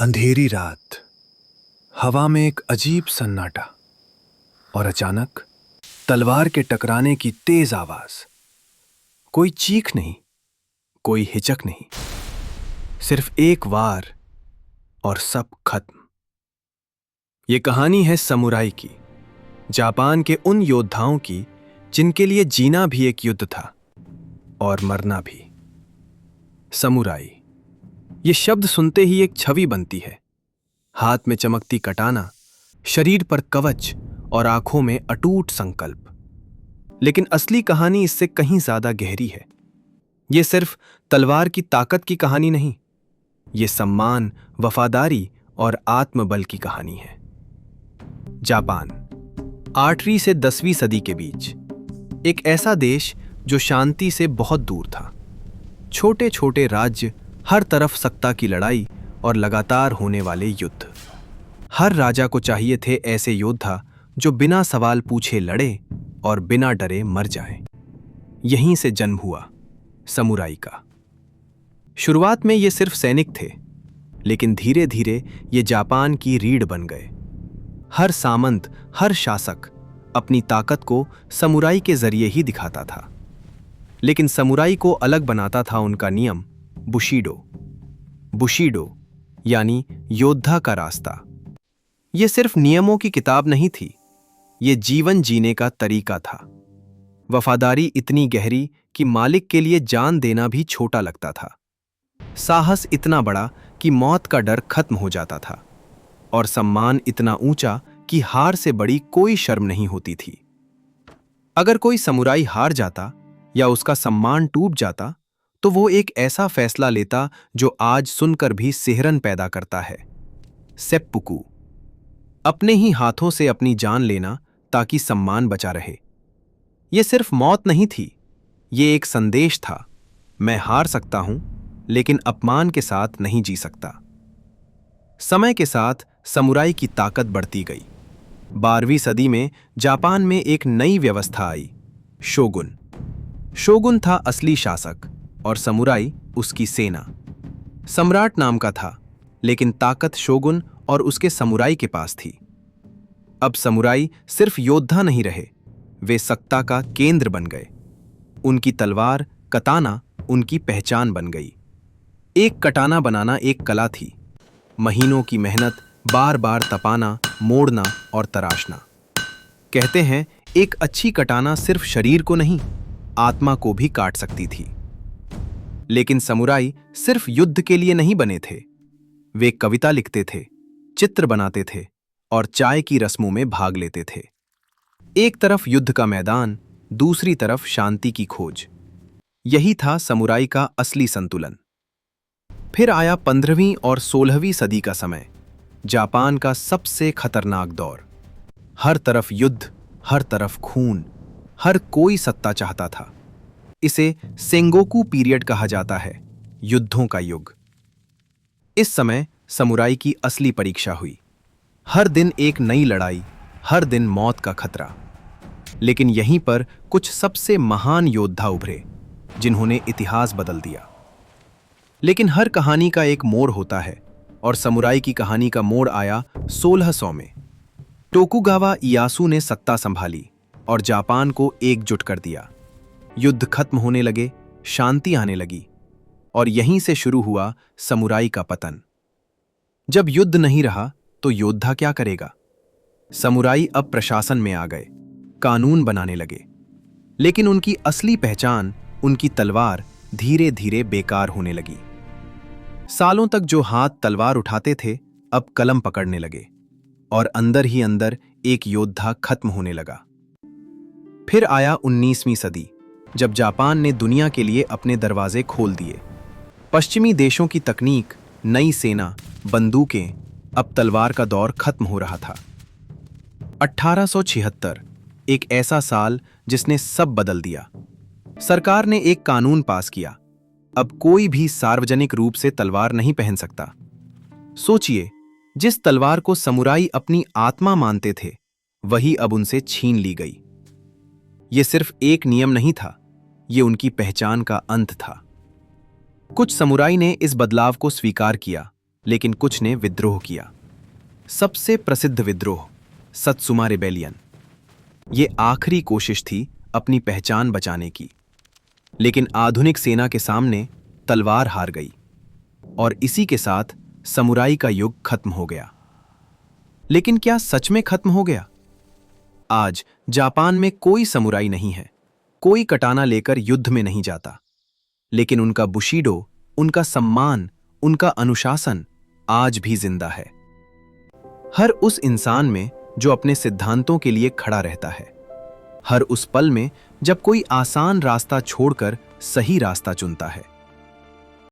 अंधेरी रात, हवा में एक अजीब सन्नाटा और अचानक तलवार के टकराने की तेज आवाज। कोई चीख नहीं, कोई हिचक नहीं, सिर्फ एक वार और सब खत्म। ये कहानी है समुराई की, जापान के उन योद्धाओं की जिनके लिए जीना भी एक युद्ध था और मरना भी। समुराई, ये शब्द सुनते ही एक छवि बनती है। हाथ में चमकती कटाना, शरीर पर कवच और आंखों में अटूट संकल्प। लेकिन असली कहानी इससे कहीं ज्यादा गहरी है। ये सिर्फ तलवार की ताकत की कहानी नहीं, ये सम्मान, वफादारी और आत्मबल की कहानी है। जापान, 8वीं से 10वीं सदी के बीच एक ऐसा देश जो शांति से बहुत दूर था। छोटे छोटे राज्य, हर तरफ सत्ता की लड़ाई और लगातार होने वाले युद्ध। हर राजा को चाहिए थे ऐसे योद्धा जो बिना सवाल पूछे लड़े और बिना डरे मर जाएं। यहीं से जन्म हुआ समुराई का। शुरुआत में ये सिर्फ सैनिक थे, लेकिन धीरे धीरे ये जापान की रीढ़ बन गए। हर सामंत, हर शासक अपनी ताकत को समुराई के जरिए ही दिखाता था। लेकिन समुराई को अलग बनाता था उनका नियम, बुशीडो। बुशीडो यानी योद्धा का रास्ता। यह सिर्फ नियमों की किताब नहीं थी, यह जीवन जीने का तरीका था। वफादारी इतनी गहरी कि मालिक के लिए जान देना भी छोटा लगता था। साहस इतना बड़ा कि मौत का डर खत्म हो जाता था। और सम्मान इतना ऊंचा कि हार से बड़ी कोई शर्म नहीं होती थी। अगर कोई समुराई हार जाता या उसका सम्मान टूट जाता, तो वो एक ऐसा फैसला लेता जो आज सुनकर भी सिहरन पैदा करता है। सेप्पुकु, अपने ही हाथों से अपनी जान लेना ताकि सम्मान बचा रहे। ये सिर्फ मौत नहीं थी, ये एक संदेश था, मैं हार सकता हूं, लेकिन अपमान के साथ नहीं जी सकता। समय के साथ समुराई की ताकत बढ़ती गई। 12वीं सदी में जापान में एक नई व्यवस्था आई, शोगुन। शोगुन था असली शासक और समुराई उसकी सेना। सम्राट नाम का था, लेकिन ताकत शोगुन और उसके समुराई के पास थी। अब समुराई सिर्फ योद्धा नहीं रहे, वे सत्ता का केंद्र बन गए। उनकी तलवार, कताना, उनकी पहचान बन गई। एक कटाना बनाना एक कला थी। महीनों की मेहनत, बार बार तपाना, मोड़ना और तराशना। कहते हैं एक अच्छी कटाना सिर्फ शरीर को नहीं, आत्मा को भी काट सकती थी। लेकिन समुराई सिर्फ युद्ध के लिए नहीं बने थे। वे कविता लिखते थे, चित्र बनाते थे और चाय की रस्मों में भाग लेते थे। एक तरफ युद्ध का मैदान, दूसरी तरफ शांति की खोज। यही था समुराई का असली संतुलन। फिर आया 15वीं और 16वीं सदी का समय, जापान का सबसे खतरनाक दौर। हर तरफ युद्ध, हर तरफ खून, हर कोई सत्ता चाहता था। इसे सेंगोकू पीरियड कहा जाता है, युद्धों का युग। इस समय समुराई की असली परीक्षा हुई। हर दिन एक नई लड़ाई, हर दिन मौत का खतरा। लेकिन यहीं पर कुछ सबसे महान योद्धा उभरे, जिन्होंने इतिहास बदल दिया। लेकिन हर कहानी का एक मोड़ होता है, और समुराई की कहानी का मोड़ आया 1600 में। टोकुगावा इयासु ने सत्ता संभाली और जापान को एकजुट कर दिया। युद्ध खत्म होने लगे, शांति आने लगी, और यहीं से शुरू हुआ समुराई का पतन। जब युद्ध नहीं रहा तो योद्धा क्या करेगा? समुराई अब प्रशासन में आ गए, कानून बनाने लगे। लेकिन उनकी असली पहचान, उनकी तलवार, धीरे धीरे बेकार होने लगी। सालों तक जो हाथ तलवार उठाते थे, अब कलम पकड़ने लगे, और अंदर ही अंदर एक योद्धा खत्म होने लगा। फिर आया 19वीं सदी, जब जापान ने दुनिया के लिए अपने दरवाजे खोल दिए। पश्चिमी देशों की तकनीक, नई सेना, बंदूकें, अब तलवार का दौर खत्म हो रहा था। 1876, एक ऐसा साल जिसने सब बदल दिया। सरकार ने एक कानून पास किया, अब कोई भी सार्वजनिक रूप से तलवार नहीं पहन सकता। सोचिए, जिस तलवार को समुराई अपनी आत्मा मानते थे, वही अब उनसे छीन ली गई। यह सिर्फ एक नियम नहीं था, ये उनकी पहचान का अंत था। कुछ समुराई ने इस बदलाव को स्वीकार किया, लेकिन कुछ ने विद्रोह किया। सबसे प्रसिद्ध विद्रोह सत्सुमा रिबेलियन। ये आखिरी कोशिश थी अपनी पहचान बचाने की, लेकिन आधुनिक सेना के सामने तलवार हार गई और इसी के साथ समुराई का युग खत्म हो गया। लेकिन क्या सच में खत्म हो गया? आज जापान में कोई समुराई नहीं है, कोई कटाना लेकर युद्ध में नहीं जाता, लेकिन उनका बुशीडो, उनका सम्मान, उनका अनुशासन आज भी जिंदा है। हर उस इंसान में जो अपने सिद्धांतों के लिए खड़ा रहता है, हर उस पल में जब कोई आसान रास्ता छोड़कर सही रास्ता चुनता है।